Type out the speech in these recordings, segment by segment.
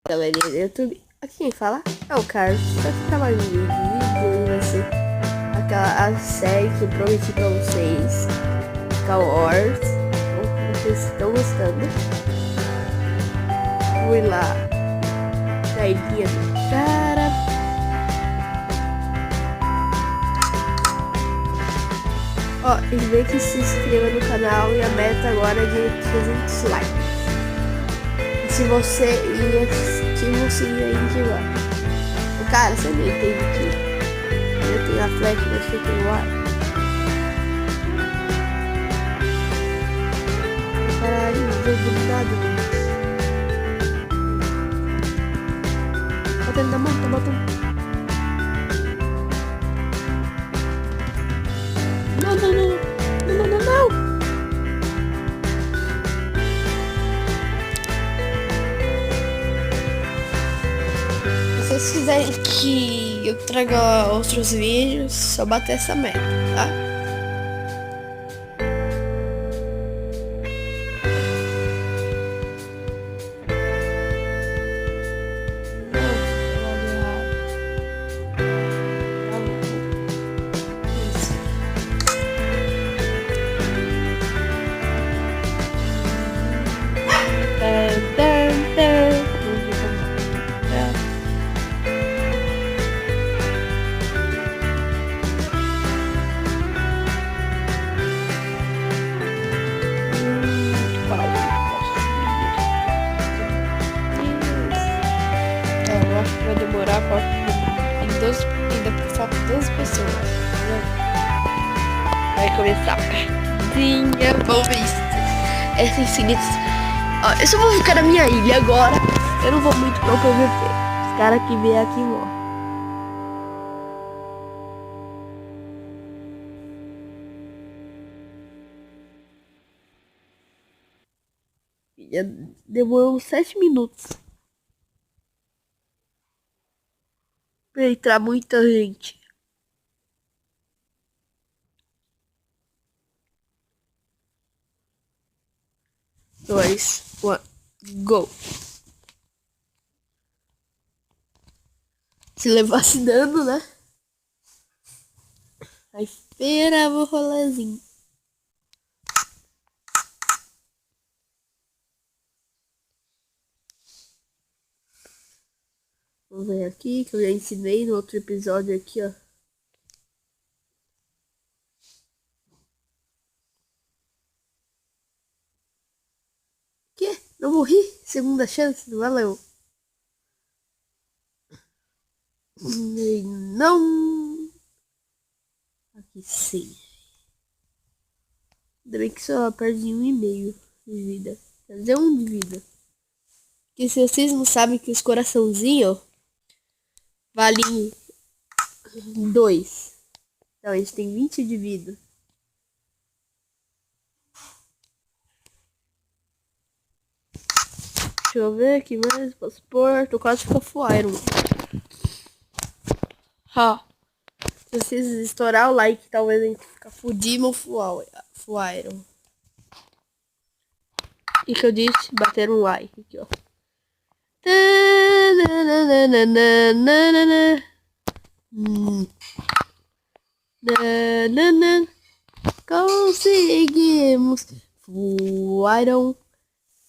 Galerinha do YouTube, aqui quem fala é o Carlos. Só que pra mais um vídeo vai ser aquela série que eu prometi pra vocês, Star Wars. Como vocês estão gostando? Fui lá na ilha do cara. Ó, e vê que se inscreva no canal e a meta agora é de 300 likes. Se você ia ativa o sininho aí de lá. Cara, você não entende que eu tenho a flecha e você tem o ar. Caralho, não deu de nada. Bota ele na mão, tá botando. Não, não, não, não, não, não, não. Se vocês quiserem que eu traga outros vídeos, só bater essa meta, tá? Vai demorar ainda falta 12 pessoas. Vai começar. Sim, vamos ver isso. Essa infinita. Ó, eu só vou ficar na minha ilha agora. Eu não vou muito pro PVP. Os caras que vêm aqui morrem. Já demorou uns 7 minutos pra entrar muita gente. Dois, one, go. Se levasse dano, né? Aí esperava o rolezinho. Vamos ver aqui, que eu já ensinei no outro episódio aqui, ó. Que? Não morri? Segunda chance, valeu. Não. Aqui sim. Ainda bem que só perde 1,5 de vida. Quer dizer, 1 de vida. Porque se vocês não sabem que os coraçãozinhos valem 2. Então a gente tem 20 de vida. Deixa eu ver aqui mais. Posso pôr. Tô quase com full iron. Ó. Se vocês estourar o like, talvez a gente fique fudido full iron. E que eu disse? Bater um like aqui, ó. Conseguimos. Full iron.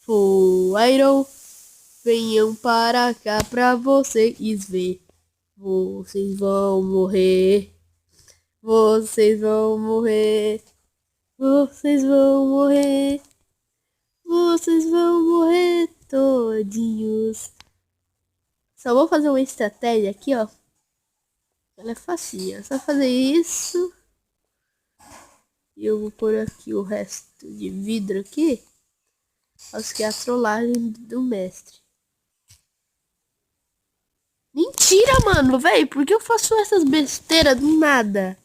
Full iron. Venham para cá pra vocês ver. Vocês vão morrer. Vocês vão morrer. Vocês vão morrer. Vocês vão morrer todinhos. Só vou fazer uma estratégia aqui, ó. Ela é facinha. É só fazer isso. E eu vou pôr aqui o resto de vidro aqui. Acho que é a trollagem do mestre. Mentira, mano, velho. Por que eu faço essas besteiras do nada?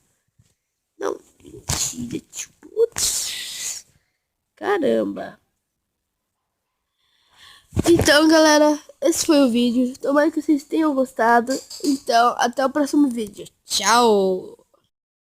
Não, mentira, tipo. Putz. Caramba. Então, galera, esse foi o vídeo. Tomara que vocês tenham gostado. Então, até o próximo vídeo. Tchau!